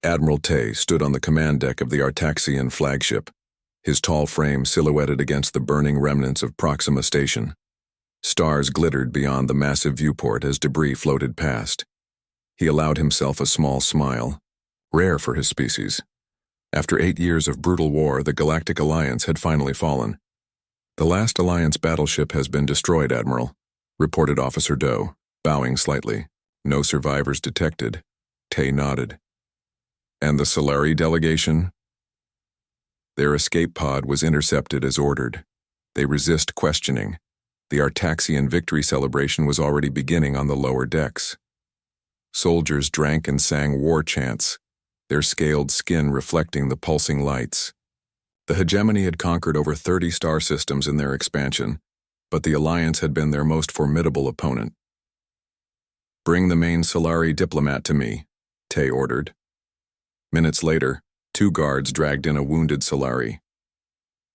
Admiral Tay stood on the command deck of the Artaxian flagship, his tall frame silhouetted against the burning remnants of Proxima Station. Stars glittered beyond the massive viewport as debris floated past. He allowed himself a small smile, rare for his species. After 8 years of brutal war, the Galactic Alliance had finally fallen. "The last Alliance battleship has been destroyed, Admiral," reported Officer Doe, bowing slightly. "No survivors detected." Tay nodded. "And the Solari delegation?" "Their escape pod was intercepted as ordered. They resist questioning. The Artaxian victory celebration was already beginning on the lower decks. Soldiers drank and sang war chants, their scaled skin reflecting the pulsing lights. The hegemony had conquered over 30 star systems in their expansion, but the Alliance had been their most formidable opponent. "Bring the main Solari diplomat to me," Tay ordered. Minutes later, 2 guards dragged in a wounded Solari.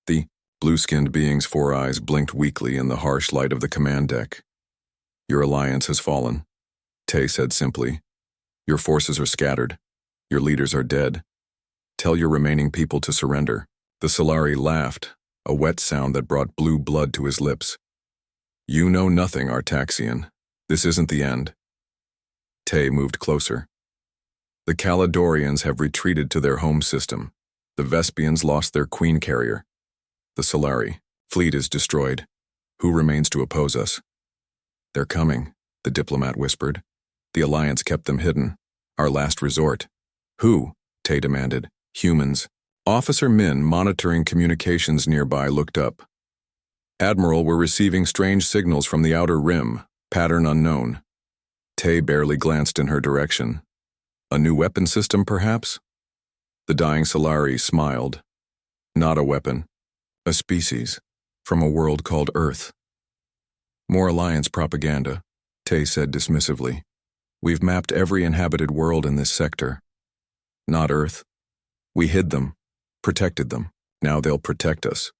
The blue-skinned being's 4 eyes blinked weakly in the harsh light of the command deck. "Your Alliance has fallen," Tay said simply. "Your forces are scattered. Your leaders are dead. Tell your remaining people to surrender." The Solari laughed, a wet sound that brought blue blood to his lips. "You know nothing, Artaxian. This isn't the end." Tay moved closer. "The Caledorians have retreated to their home system. The Vespians lost their queen carrier. The Solari fleet is destroyed. Who remains to oppose us?" "They're coming," the diplomat whispered. "The Alliance kept them hidden. Our last resort." "Who?" Tay demanded. "Humans." Officer Min, monitoring communications nearby, looked up. "Admiral, we're receiving strange signals from the outer rim, pattern unknown." Tay barely glanced in her direction. "A new weapon system, perhaps?" The dying Solari smiled. "Not a weapon. A species, from a world called Earth." "More Alliance propaganda," Tay said dismissively. "We've mapped every inhabited world in this sector. Not Earth. We hid them, protected them. Now they'll protect us."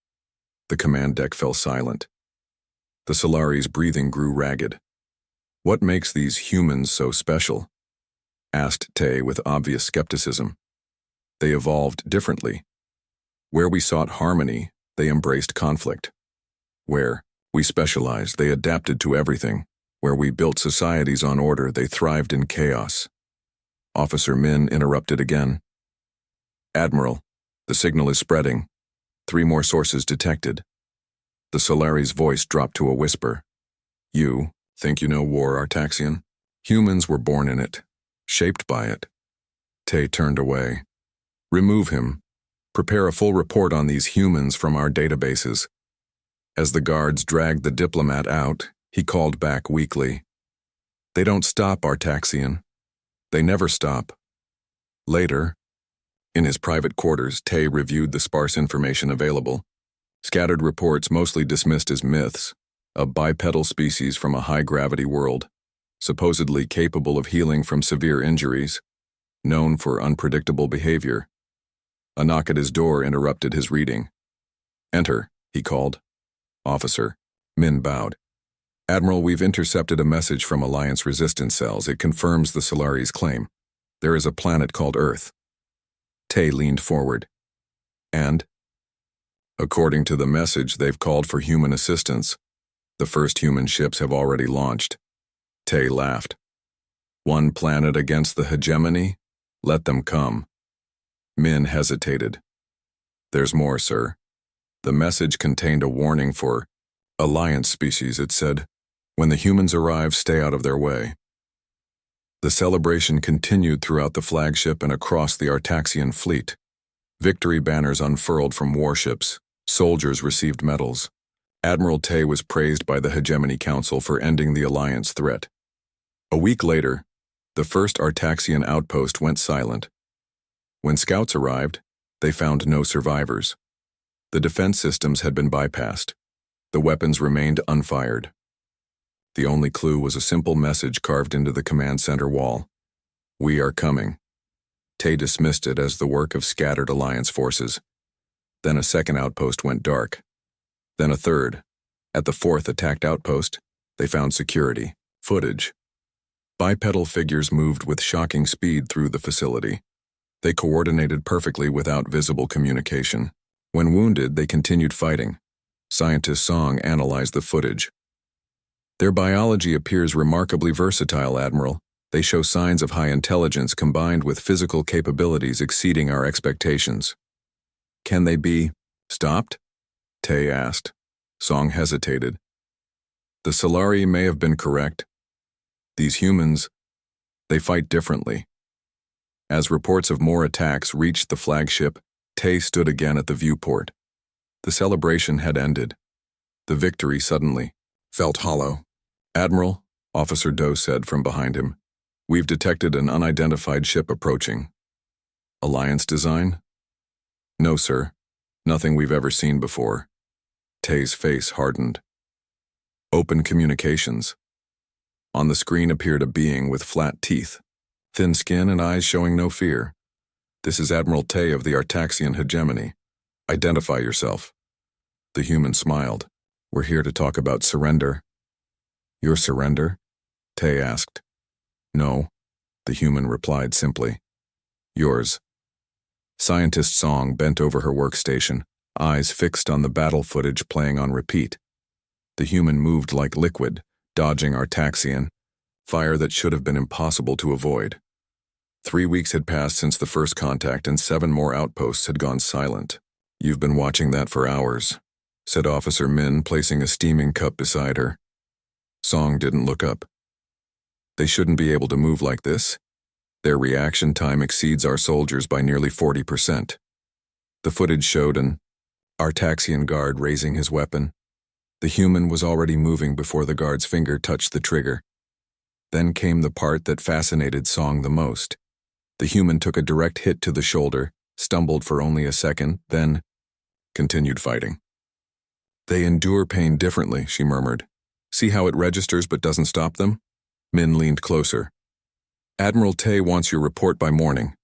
The command deck fell silent. The Solari's breathing grew ragged. "What makes these humans so special?" asked Tay with obvious skepticism. "They evolved differently. Where we sought harmony, they embraced conflict. Where we specialized, they adapted to everything. Where we built societies on order, they thrived in chaos." Officer Min interrupted again. "Admiral, the signal is spreading. 3 more sources detected." The Solari's voice dropped to a whisper. "You think you know war, Artaxian? Humans were born in it, shaped by it." Tay turned away. "Remove him. Prepare a full report on these humans from our databases." As the guards dragged the diplomat out, he called back weakly. "They don't stop, Artaxian. They never stop." Later, in his private quarters, Tay reviewed the sparse information available. Scattered reports mostly dismissed as myths. A bipedal species from a high-gravity world, supposedly capable of healing from severe injuries, known for unpredictable behavior. A knock at his door interrupted his reading. "Enter," he called. "Officer." Min bowed. "Admiral, we've intercepted a message from Alliance resistance cells. It confirms the Solari's claim. There is a planet called Earth." Tay leaned forward. "And?" "According to the message, they've called for human assistance. The first human ships have already launched." Tay laughed. "One planet against the hegemony? Let them come." Min hesitated. "There's more, sir. The message contained a warning for Alliance species, it said. When the humans arrive, stay out of their way." The celebration continued throughout the flagship and across the Artaxian fleet. Victory banners unfurled from warships. Soldiers received medals. Admiral Tay was praised by the Hegemony Council for ending the Alliance threat. A week later, the first Artaxian outpost went silent. When scouts arrived, they found no survivors. The defense systems had been bypassed. The weapons remained unfired. The only clue was a simple message carved into the command center wall. "We are coming." Tay dismissed it as the work of scattered Alliance forces. Then a second outpost went dark. Then a third. At the 4th attacked outpost, they found security, footage. Bipedal figures moved with shocking speed through the facility. They coordinated perfectly without visible communication. When wounded, they continued fighting. Scientist Song analyzed the footage. Their biology appears remarkably versatile, Admiral. They show signs of high intelligence combined with physical capabilities exceeding our expectations. Can they be stopped? Tay asked. Song hesitated. The Solari may have been correct. These humans, they fight differently. As reports of more attacks reached the flagship, Tay stood again at the viewport. The celebration had ended. The victory suddenly felt hollow. Admiral, Officer Doe said from behind him, we've detected an unidentified ship approaching. Alliance design? No, sir. Nothing we've ever seen before. Tay's face hardened. Open communications. On the screen appeared a being with flat teeth, thin skin and eyes showing no fear. This is Admiral Tay of the Artaxian hegemony. Identify yourself. The human smiled. We're here to talk about surrender. Your surrender? Tay asked. No, the human replied simply. Yours. Scientist Song bent over her workstation, eyes fixed on the battle footage playing on repeat. The human moved like liquid, dodging Artaxian, fire that should have been impossible to avoid. 3 weeks had passed since the first contact and 7 more outposts had gone silent. You've been watching that for hours, said Officer Min, placing a steaming cup beside her. Song didn't look up. They shouldn't be able to move like this. Their reaction time exceeds our soldiers by nearly 40%. The footage showed an Artaxian guard raising his weapon. The human was already moving before the guard's finger touched the trigger. Then came the part that fascinated Song the most. The human took a direct hit to the shoulder, stumbled for only a second, then continued fighting. They endure pain differently, she murmured. See how it registers but doesn't stop them? Min leaned closer. Admiral Tay wants your report by morning.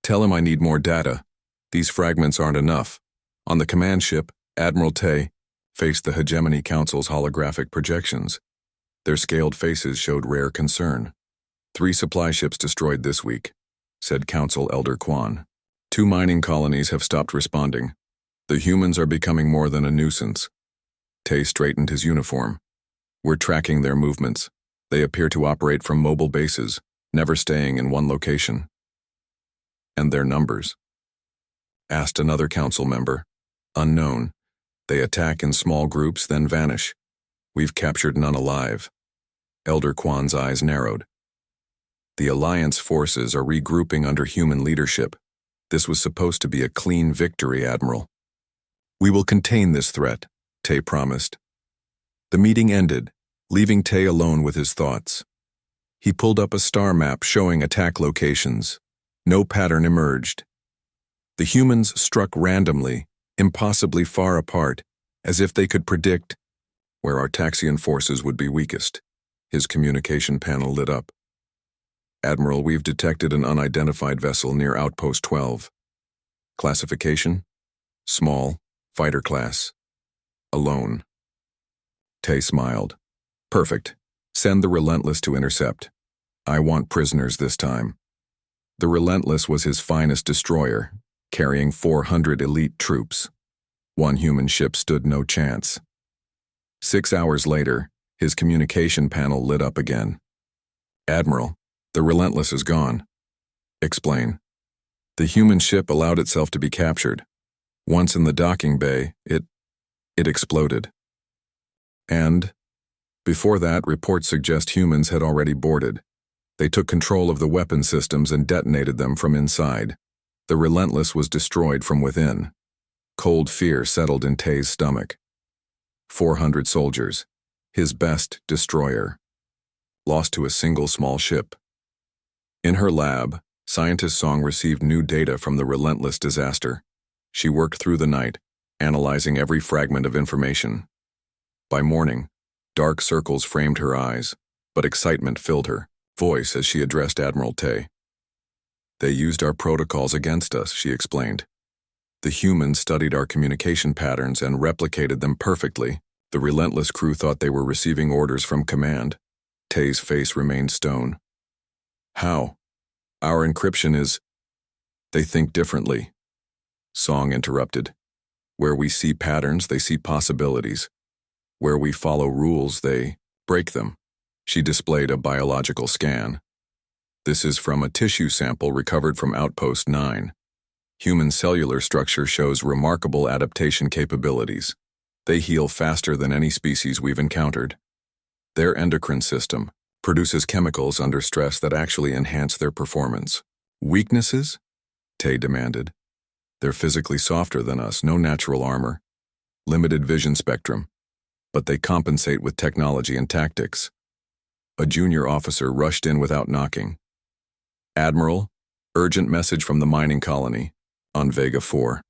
Tell him I need more data. These fragments aren't enough. On the command ship, Admiral Tay faced the Hegemony Council's holographic projections. Their scaled faces showed rare concern. 3 supply ships destroyed this week, said Council Elder Quan. 2 mining colonies have stopped responding. The humans are becoming more than a nuisance. Tay straightened his uniform. We're tracking their movements. They appear to operate from mobile bases, never staying in one location. And their numbers? Asked another council member. Unknown. They attack in small groups, then vanish. We've captured none alive. Elder Quan's eyes narrowed. The Alliance forces are regrouping under human leadership. This was supposed to be a clean victory, Admiral. We will contain this threat, Tay promised. The meeting ended, leaving Tay alone with his thoughts. He pulled up a star map showing attack locations. No pattern emerged. The humans struck randomly, impossibly far apart, as if they could predict where Artaxian forces would be weakest. His communication panel lit up. Admiral, we've detected an unidentified vessel near Outpost 12. Classification? Small, fighter class. Alone. Tay smiled. Perfect. Send the Relentless to intercept. I want prisoners this time. The Relentless was his finest destroyer, carrying 400 elite troops. 1 human ship stood no chance. 6 hours later, his communication panel lit up again. Admiral, the Relentless is gone. Explain. The human ship allowed itself to be captured. Once in the docking bay, it exploded. And before that, reports suggest humans had already boarded. They took control of the weapon systems and detonated them from inside. The Relentless was destroyed from within. Cold fear settled in Tay's stomach. 400 soldiers, his best destroyer, lost to a single small ship. In her lab, Scientist Song received new data from the Relentless disaster. She worked through the night, analyzing every fragment of information. By morning, dark circles framed her eyes, but excitement filled her voice as she addressed Admiral Tay. They used our protocols against us, she explained. The humans studied our communication patterns and replicated them perfectly. The Relentless crew thought they were receiving orders from command. Tay's face remained stone. How? Our encryption is They think differently. Song interrupted. Where we see patterns, they see possibilities. Where we follow rules, they break them. She displayed a biological scan. This is from a tissue sample recovered from Outpost 9. Human cellular structure shows remarkable adaptation capabilities. They heal faster than any species we've encountered. Their endocrine system produces chemicals under stress that actually enhance their performance. Weaknesses? Tay demanded. They're physically softer than us, no natural armor, limited vision spectrum, but they compensate with technology and tactics. A junior officer rushed in without knocking. Admiral, urgent message from the mining colony, on Vega 4.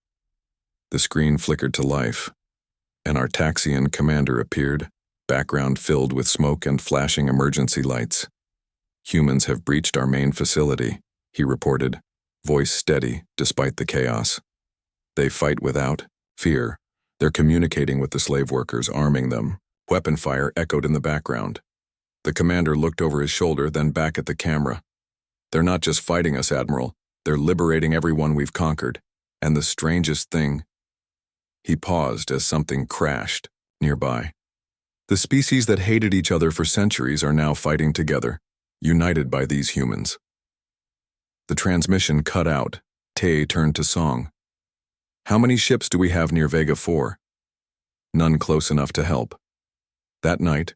The screen flickered to life. An Artaxian commander appeared, background filled with smoke and flashing emergency lights. Humans have breached our main facility, he reported, voice steady despite the chaos. They fight without fear. They're communicating with the slave workers, arming them. Weapon fire echoed in the background. The commander looked over his shoulder, then back at the camera. They're not just fighting us, Admiral. They're liberating everyone we've conquered. And the strangest thing... He paused as something crashed nearby. The species that hated each other for centuries are now fighting together, united by these humans. The transmission cut out. Tay turned to Song. How many ships do we have near Vega 4? None close enough to help. That night,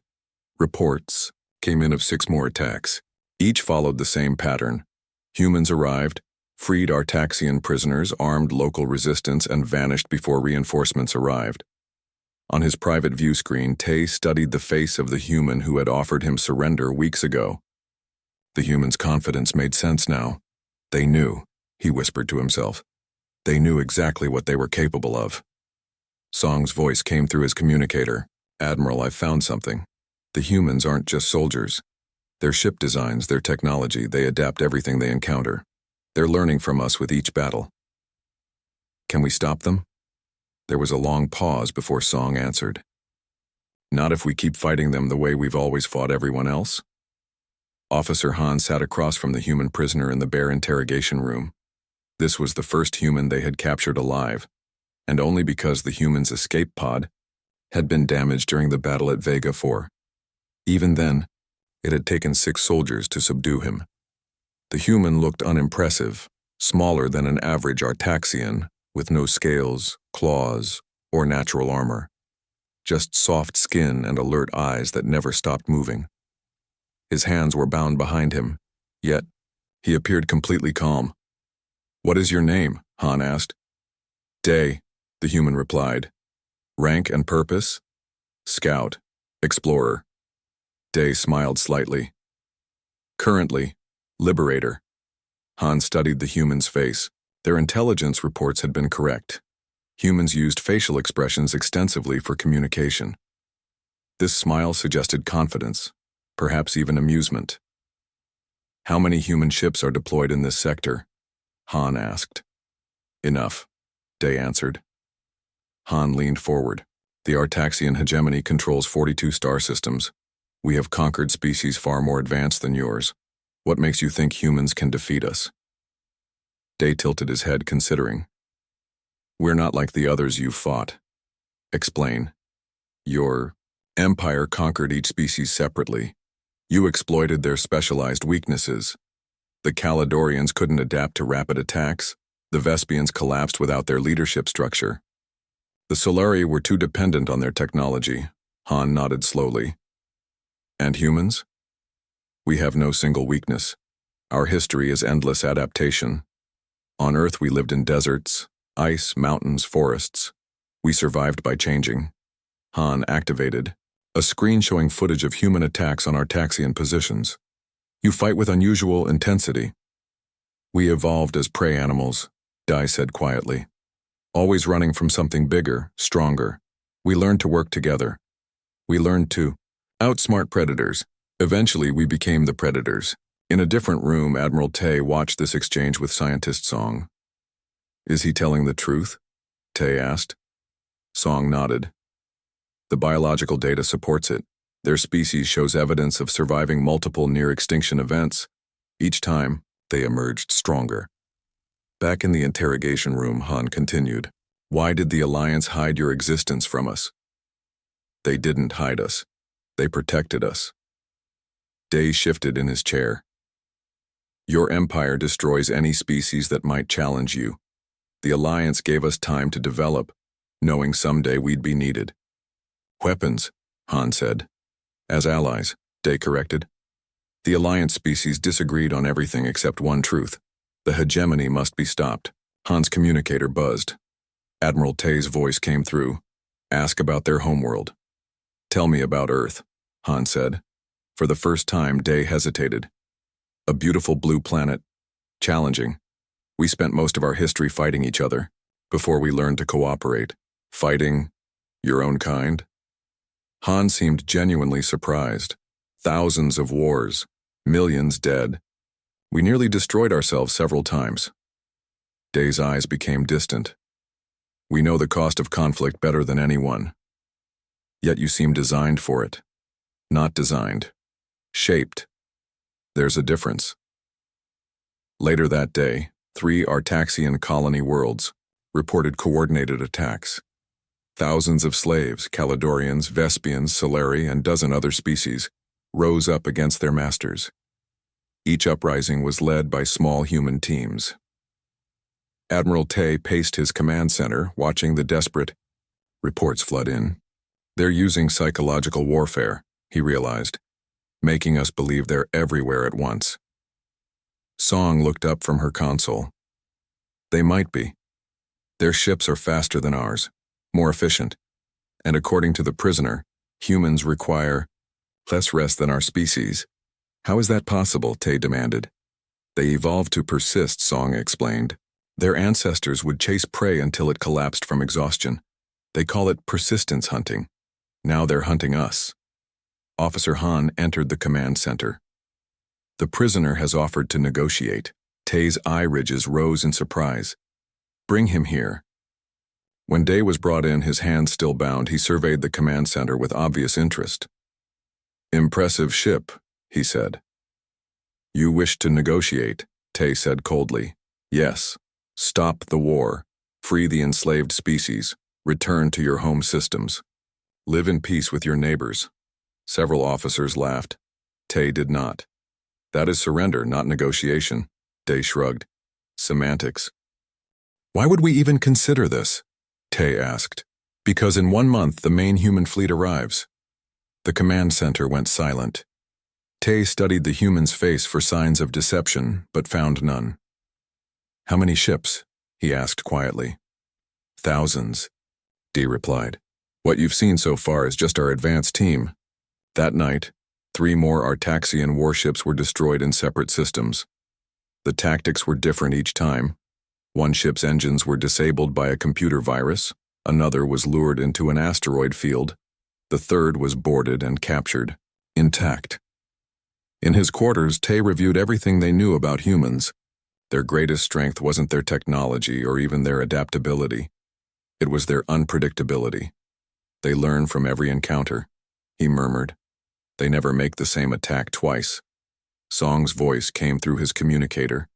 reports came in of 6 more attacks. Each followed the same pattern. Humans arrived, freed Artaxian prisoners, armed local resistance, and vanished before reinforcements arrived. On his private view screen, Tay studied the face of the human who had offered him surrender weeks ago. The human's confidence made sense now. They knew, he whispered to himself. They knew exactly what they were capable of. Song's voice came through his communicator. Admiral, I've found something. The humans aren't just soldiers. Their ship designs, their technology, they adapt everything they encounter. They're learning from us with each battle. Can we stop them? There was a long pause before Song answered. Not if we keep fighting them the way we've always fought everyone else. Officer Han sat across from the human prisoner in the bare interrogation room. This was the first human they had captured alive, and only because the human's escape pod had been damaged during the battle at Vega 4. Even then, it had taken 6 soldiers to subdue him. The human looked unimpressive, smaller than an average Artaxian, with no scales, claws, or natural armor. Just soft skin and alert eyes that never stopped moving. His hands were bound behind him, yet he appeared completely calm. What is your name? Han asked. Day, the human replied. Rank and purpose? Scout, explorer. Day smiled slightly. Currently, liberator. Han studied the human's face. Their intelligence reports had been correct. Humans used facial expressions extensively for communication. This smile suggested confidence, perhaps even amusement. How many human ships are deployed in this sector? Han asked. Enough, Day answered. Han leaned forward. The Artaxian hegemony controls 42 star systems. We have conquered species far more advanced than yours. What makes you think humans can defeat us? Day tilted his head, considering. We're not like the others you fought. Explain. Your empire conquered each species separately. You exploited their specialized weaknesses. The Caledorians couldn't adapt to rapid attacks. The Vespians collapsed without their leadership structure. The Solari were too dependent on their technology. Han nodded slowly. And humans? We have no single weakness. Our history is endless adaptation. On Earth we lived in deserts, ice, mountains, forests. We survived by changing. Han activated a screen showing footage of human attacks on Artaxian positions. You fight with unusual intensity. We evolved as prey animals, Dai said quietly. Always running from something bigger, stronger. We learned to work together. We learned to outsmart predators. Eventually, we became the predators. In a different room, Admiral Tay watched this exchange with scientist Song. Is he telling the truth? Tay asked. Song nodded. The biological data supports it. Their species shows evidence of surviving multiple near-extinction events. Each time, they emerged stronger. Back in the interrogation room, Han continued. Why did the Alliance hide your existence from us? They didn't hide us. They protected us. Day shifted in his chair. Your empire destroys any species that might challenge you. The Alliance gave us time to develop, knowing someday we'd be needed. Weapons, Han said. As allies, Day corrected. The Alliance species disagreed on everything except one truth. The hegemony must be stopped. Han's communicator buzzed. Admiral Tay's voice came through. Ask about their homeworld. Tell me about Earth, Han said. For the first time, Day hesitated. A beautiful blue planet. Challenging. We spent most of our history fighting each other, before we learned to cooperate. Fighting your own kind? Han seemed genuinely surprised. Thousands of wars, millions dead. We nearly destroyed ourselves several times. Day's eyes became distant. We know the cost of conflict better than anyone. Yet you seem designed for it. Not designed. Shaped. There's a difference. Later that day, 3 Artaxian colony worlds reported coordinated attacks. Thousands of slaves, Caledorians, Vespians, Solari, and dozen other species, rose up against their masters. Each uprising was led by small human teams. Admiral Tay paced his command center, watching the desperate reports flood in. They're using psychological warfare, he realized, making us believe they're everywhere at once. Song looked up from her console. They might be. Their ships are faster than ours, more efficient, and according to the prisoner, humans require less rest than our species. How is that possible? Tay demanded. They evolved to persist, Song explained. Their ancestors would chase prey until it collapsed from exhaustion. They call it persistence hunting. Now they're hunting us. Officer Han entered the command center. The prisoner has offered to negotiate. Tay's eye ridges rose in surprise. Bring him here. When Day was brought in, his hands still bound, he surveyed the command center with obvious interest. Impressive ship, he said. You wish to negotiate, Tay said coldly. Yes. Stop the war. Free the enslaved species. Return to your home systems. Live in peace with your neighbors. Several officers laughed. Tay did not. That is surrender, not negotiation. Day shrugged. Semantics. Why would we even consider this? Tay asked. Because in 1 month the main human fleet arrives. The command center went silent. Tay studied the human's face for signs of deception, but found none. How many ships? He asked quietly. Thousands, Dee replied. What you've seen so far is just our advance team. That night, 3 more Artaxian warships were destroyed in separate systems. The tactics were different each time. One ship's engines were disabled by a computer virus, another was lured into an asteroid field, the third was boarded and captured, intact. In his quarters, Tay reviewed everything they knew about humans. Their greatest strength wasn't their technology or even their adaptability. It was their unpredictability. They learn from every encounter, he murmured. They never make the same attack twice. Song's voice came through his communicator.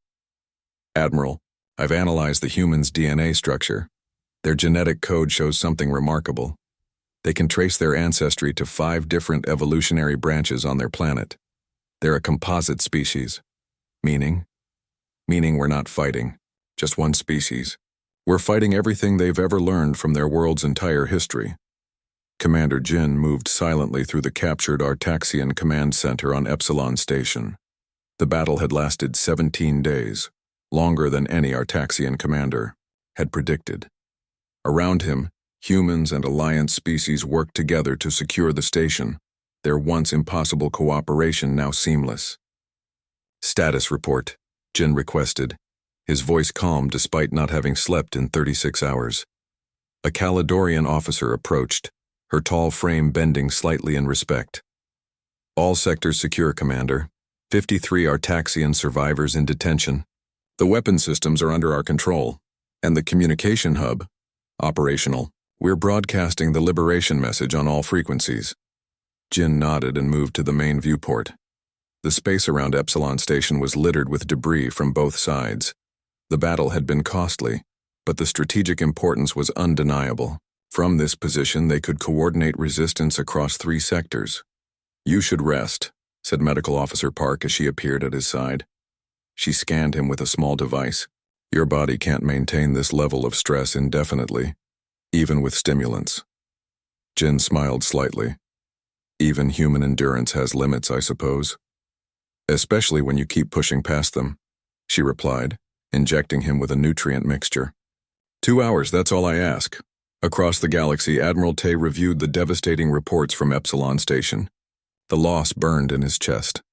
Admiral, I've analyzed the human's DNA structure. Their genetic code shows something remarkable. They can trace their ancestry to 5 different evolutionary branches on their planet. They're a composite species. Meaning? Meaning we're not fighting, just one species. We're fighting everything they've ever learned from their world's entire history. Commander Jin moved silently through the captured Artaxian command center on Epsilon Station. The battle had lasted 17 days, longer than any Artaxian commander had predicted. Around him, humans and Alliance species worked together to secure the station, their once impossible cooperation now seamless. Status report, Jin requested, his voice calm despite not having slept in 36 hours. A Caledorian officer approached, her tall frame bending slightly in respect. All sectors secure, Commander. 53 Artaxian survivors in detention. The weapon systems are under our control, and the communication hub, operational. We're broadcasting the liberation message on all frequencies. Jin nodded and moved to the main viewport. The space around Epsilon Station was littered with debris from both sides. The battle had been costly, but the strategic importance was undeniable. From this position, they could coordinate resistance across 3 sectors. "You should rest," said Medical Officer Park as she appeared at his side. She scanned him with a small device. "Your body can't maintain this level of stress indefinitely, even with stimulants." Jin smiled slightly. "Even human endurance has limits, I suppose." "Especially when you keep pushing past them," she replied, injecting him with a nutrient mixture. 2 hours, that's all I ask." Across the galaxy, Admiral Tay reviewed the devastating reports from Epsilon Station. The loss burned in his chest.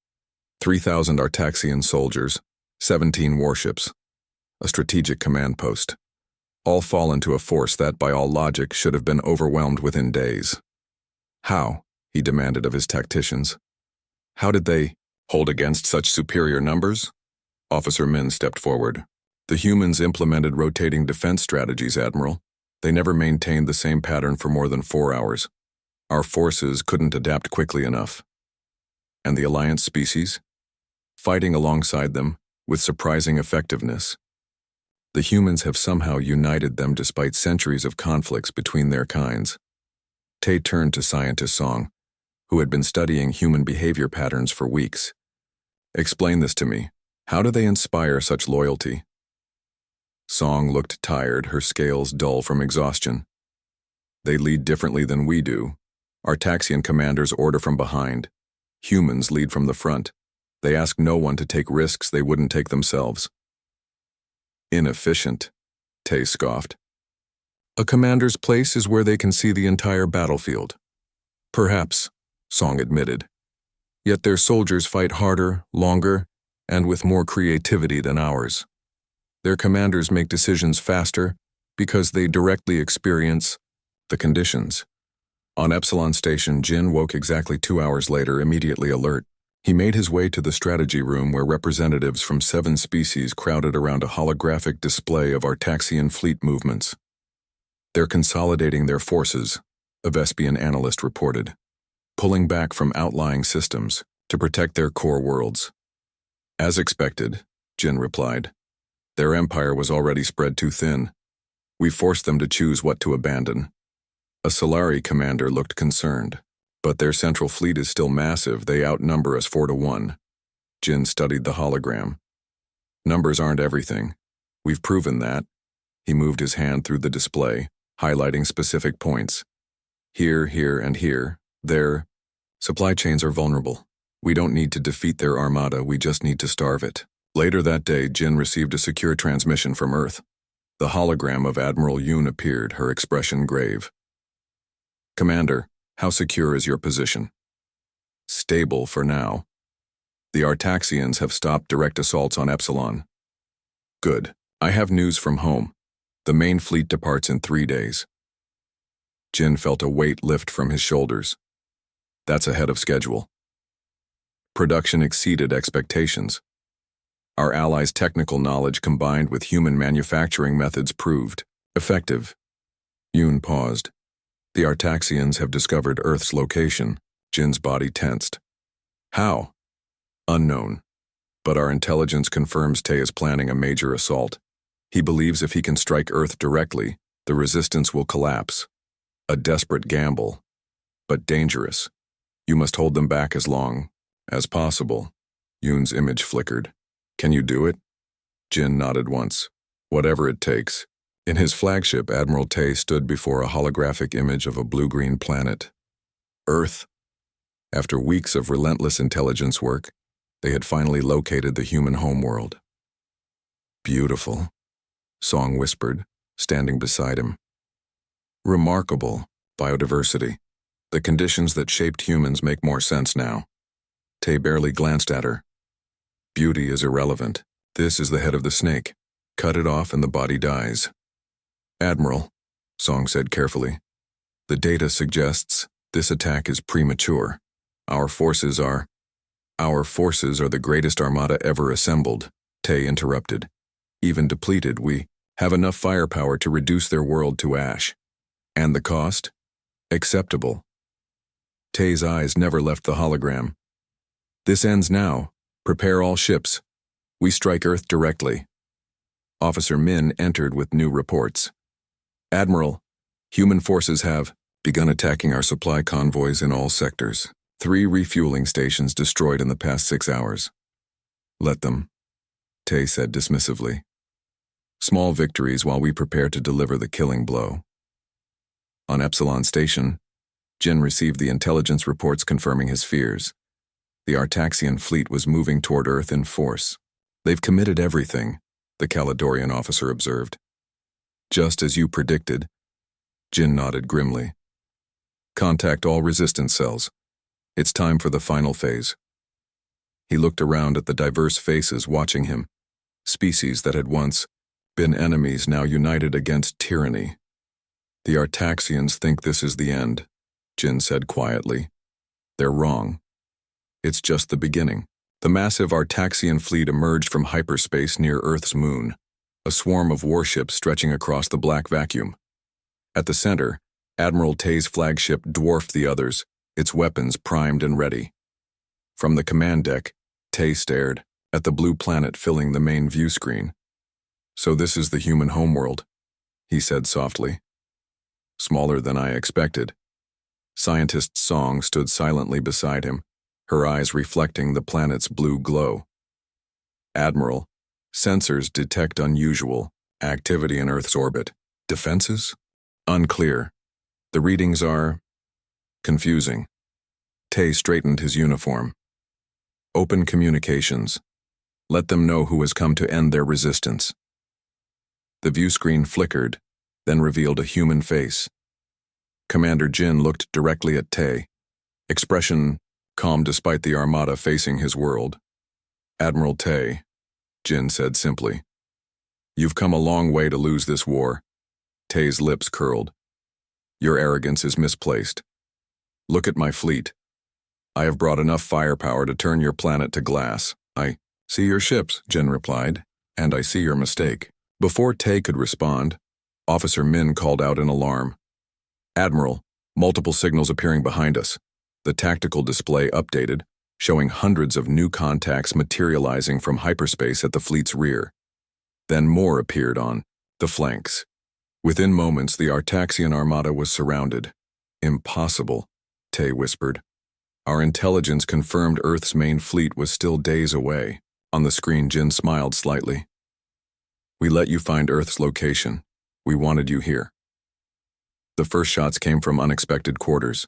3,000 Artaxian soldiers, 17 warships, a strategic command post. All fall into a force that, by all logic, should have been overwhelmed within days. "How?" he demanded of his tacticians. "How did they hold against such superior numbers?" Officer Min stepped forward. "The humans implemented rotating defense strategies, Admiral. They never maintained the same pattern for more than 4 hours. Our forces couldn't adapt quickly enough." "And the Alliance species?" "Fighting alongside them, with surprising effectiveness. The humans have somehow united them despite centuries of conflicts between their kinds." Tay turned to Scientist Song, who had been studying human behavior patterns for weeks. "Explain this to me. How do they inspire such loyalty?" Song looked tired, her scales dull from exhaustion. "They lead differently than we do. Artaxian commanders order from behind. Humans lead from the front. They ask no one to take risks they wouldn't take themselves." "Inefficient," Tay scoffed. "A commander's place is where they can see the entire battlefield." "Perhaps," Song admitted. "Yet their soldiers fight harder, longer, and with more creativity than ours. Their commanders make decisions faster because they directly experience the conditions." On Epsilon Station, Jin woke exactly 2 hours later, immediately alert. He made his way to the strategy room where representatives from 7 species crowded around a holographic display of Artaxian fleet movements. "They're consolidating their forces," a Vespian analyst reported, "pulling back from outlying systems to protect their core worlds." "As expected," Jin replied. "Their empire was already spread too thin. We forced them to choose what to abandon." A Solari commander looked concerned. "But their central fleet is still massive. They outnumber us 4-1. Jin studied the hologram. "Numbers aren't everything. We've proven that." He moved his hand through the display, highlighting specific points. "Here, here, and here. Their supply chains are vulnerable. We don't need to defeat their armada, we just need to starve it." Later that day, Jin received a secure transmission from Earth. The hologram of Admiral Yoon appeared, her expression grave. "Commander, how secure is your position?" "Stable for now. The Artaxians have stopped direct assaults on Epsilon." "Good. I have news from home. The main fleet departs in 3 days." Jin felt a weight lift from his shoulders. "That's ahead of schedule." Production exceeded expectations. Our allies' technical knowledge combined with human manufacturing methods proved effective. Yoon paused. "The Artaxians have discovered Earth's location." Jin's body tensed. "How?" "Unknown. But our intelligence confirms Tay is planning a major assault. He believes if he can strike Earth directly, the resistance will collapse. A desperate gamble, but dangerous. You must hold them back as long as possible." Yoon's image flickered. "Can you do it?" Jin nodded once. "Whatever it takes." In his flagship, Admiral Tay stood before a holographic image of a blue-green planet. Earth. After weeks of relentless intelligence work, they had finally located the human homeworld. "Beautiful," Song whispered, standing beside him. "Remarkable biodiversity. The conditions that shaped humans make more sense now." Tay barely glanced at her. "Beauty is irrelevant. This is the head of the snake. Cut it off and the body dies." "Admiral," Song said carefully, "the data suggests this attack is premature. Our forces are the greatest armada ever assembled," Tay interrupted. "Even depleted, we have enough firepower to reduce their world to ash. And the cost? Acceptable." Tay's eyes never left the hologram. "This ends now. Prepare all ships. We strike Earth directly." Officer Min entered with new reports. Admiral, human forces have begun attacking our supply convoys in all sectors. 3 refueling stations destroyed in the past 6 hours. Let them, Tay said dismissively. Small victories while we prepare to deliver the killing blow. On Epsilon Station, Jin received the intelligence reports confirming his fears. The Artaxian fleet was moving toward Earth in force. They've committed everything, the Caledonian officer observed. Just as you predicted, Jin nodded grimly. Contact all resistance cells. It's time for the final phase. He looked around at the diverse faces watching him, species that had once been enemies now united against tyranny. The Artaxians think this is the end, Jin said quietly. They're wrong. It's just the beginning. The massive Artaxian fleet emerged from hyperspace near Earth's moon, a swarm of warships stretching across the black vacuum. At the center, Admiral Tay's flagship dwarfed the others, its weapons primed and ready. From the command deck, Tay stared at the blue planet filling the main view screen. So this is the human homeworld, he said softly. Smaller than I expected. Scientist Song stood silently beside him, her eyes reflecting the planet's blue glow. Admiral, sensors detect unusual activity in Earth's orbit. Defenses? Unclear. The readings are confusing. Tay straightened his uniform. Open communications. Let them know who has come to end their resistance. The view screen flickered, then revealed a human face. Commander Jin looked directly at Tay, expression calm despite the armada facing his world. Admiral Tay, Jin said simply. You've come a long way to lose this war. Tay's lips curled. Your arrogance is misplaced. Look at my fleet. I have brought enough firepower to turn your planet to glass. I see your ships, Jin replied, and I see your mistake. Before Tay could respond, Officer Min called out in alarm. Admiral, multiple signals appearing behind us. The tactical display updated, showing hundreds of new contacts materializing from hyperspace at the fleet's rear. Then more appeared on the flanks. Within moments, the Artaxian armada was surrounded. Impossible, Tay whispered. Our intelligence confirmed Earth's main fleet was still days away. On the screen, Jin smiled slightly. We let you find Earth's location. We wanted you here. The first shots came from unexpected quarters.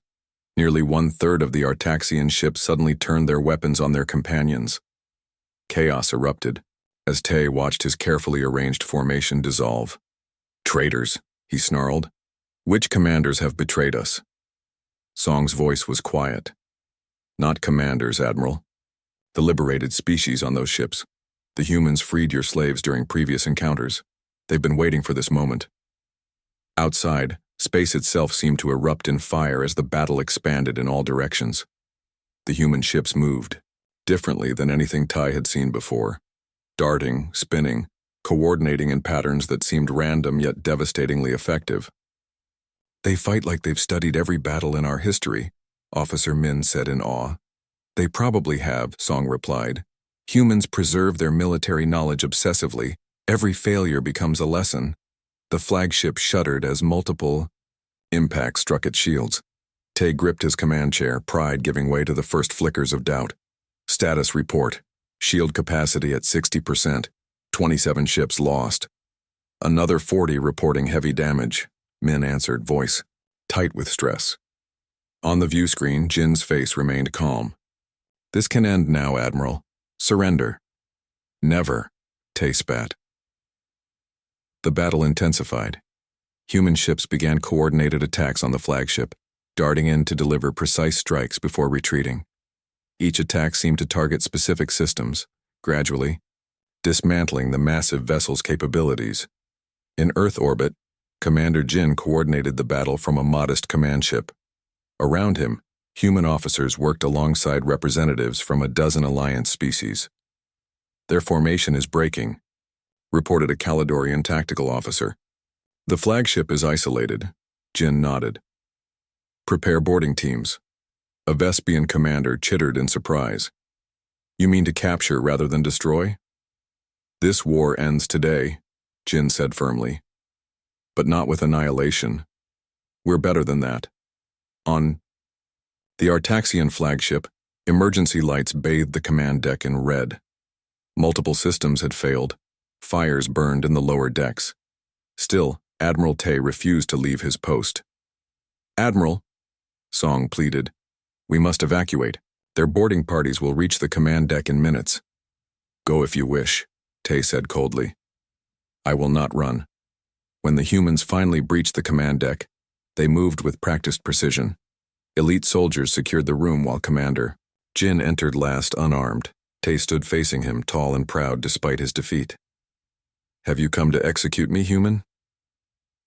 Nearly 1/3 of the Artaxian ships suddenly turned their weapons on their companions. Chaos erupted as Tay watched his carefully arranged formation dissolve. Traitors, he snarled. Which commanders have betrayed us? Song's voice was quiet. Not commanders, Admiral. The liberated species on those ships. The humans freed your slaves during previous encounters. They've been waiting for this moment. Outside, space itself seemed to erupt in fire as the battle expanded in all directions. The human ships moved, differently than anything Ty had seen before. Darting, spinning, coordinating in patterns that seemed random yet devastatingly effective. They fight like they've studied every battle in our history, Officer Min said in awe. They probably have, Song replied. Humans preserve their military knowledge obsessively. Every failure becomes a lesson. The flagship shuddered as multiple impacts struck its shields. Tay gripped his command chair, pride giving way to the first flickers of doubt. Status report. Shield capacity at 60%. 27 ships lost. Another 40 reporting heavy damage, Min answered, voice tight with stress. On the view screen, Jin's face remained calm. This can end now, Admiral. Surrender. Never, Tay spat. The battle intensified. Human ships began coordinated attacks on the flagship, darting in to deliver precise strikes before retreating. Each attack seemed to target specific systems, gradually dismantling the massive vessel's capabilities. In Earth orbit, Commander Jin coordinated the battle from a modest command ship. Around him, human officers worked alongside representatives from a dozen Alliance species. Their formation is breaking, reported a Caledonian tactical officer. The flagship is isolated, Jin nodded. Prepare boarding teams. A Vespian commander chittered in surprise. You mean to capture rather than destroy? This war ends today, Jin said firmly. But not with annihilation. We're better than that. On the Artaxian flagship, emergency lights bathed the command deck in red. Multiple systems had failed. Fires burned in the lower decks. Still, Admiral Tay refused to leave his post. "Admiral," Song pleaded, "we must evacuate. Their boarding parties will reach the command deck in minutes." "Go if you wish," Tay said coldly. "I will not run." When the humans finally breached the command deck, they moved with practiced precision. Elite soldiers secured the room while Commander Jin entered last unarmed. Tay stood facing him, tall and proud despite his defeat. "Have you come to execute me, human?"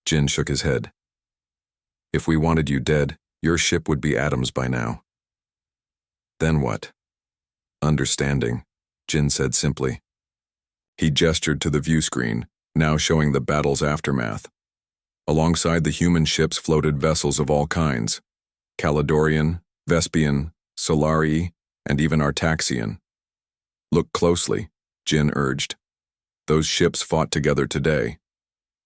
Jin shook his head. "If we wanted you dead, your ship would be atoms by now." "Then what?" "Understanding," Jin said simply. He gestured to the view screen, now showing the battle's aftermath. Alongside the human ships floated vessels of all kinds: Caledorian, Vespian, Solari, and even Artaxian. "Look closely," Jin urged. "Those ships fought together today.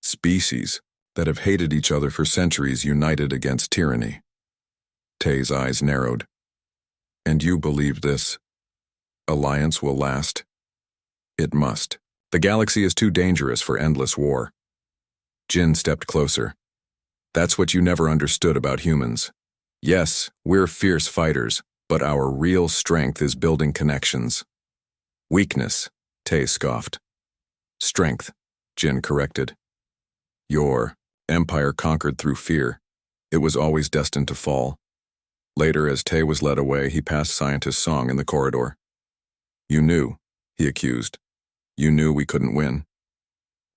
Species that have hated each other for centuries united against tyranny." Tay's eyes narrowed. "And you believe this alliance will last?" "It must. The galaxy is too dangerous for endless war." Jin stepped closer. "That's what you never understood about humans. Yes, we're fierce fighters, but our real strength is building connections." "Weakness," Tay scoffed. "Strength," Jin corrected. "Your empire conquered through fear. It was always destined to fall." Later, as Tay was led away, he passed Scientist Song in the corridor. "You knew," he accused. "You knew we couldn't win."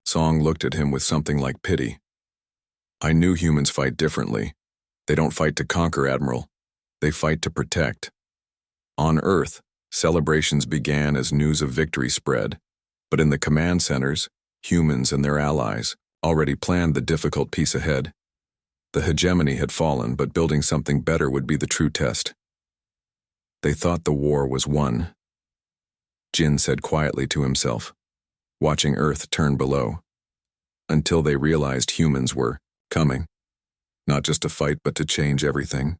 Song looked at him with something like pity. "I knew humans fight differently. They don't fight to conquer, Admiral. They fight to protect." On Earth, celebrations began as news of victory spread, but in the command centers, humans and their allies already planned the difficult piece ahead. The hegemony had fallen, but building something better would be the true test. They thought the war was won, Jin said quietly to himself, watching Earth turn below, until they realized humans were coming, not just to fight but to change everything.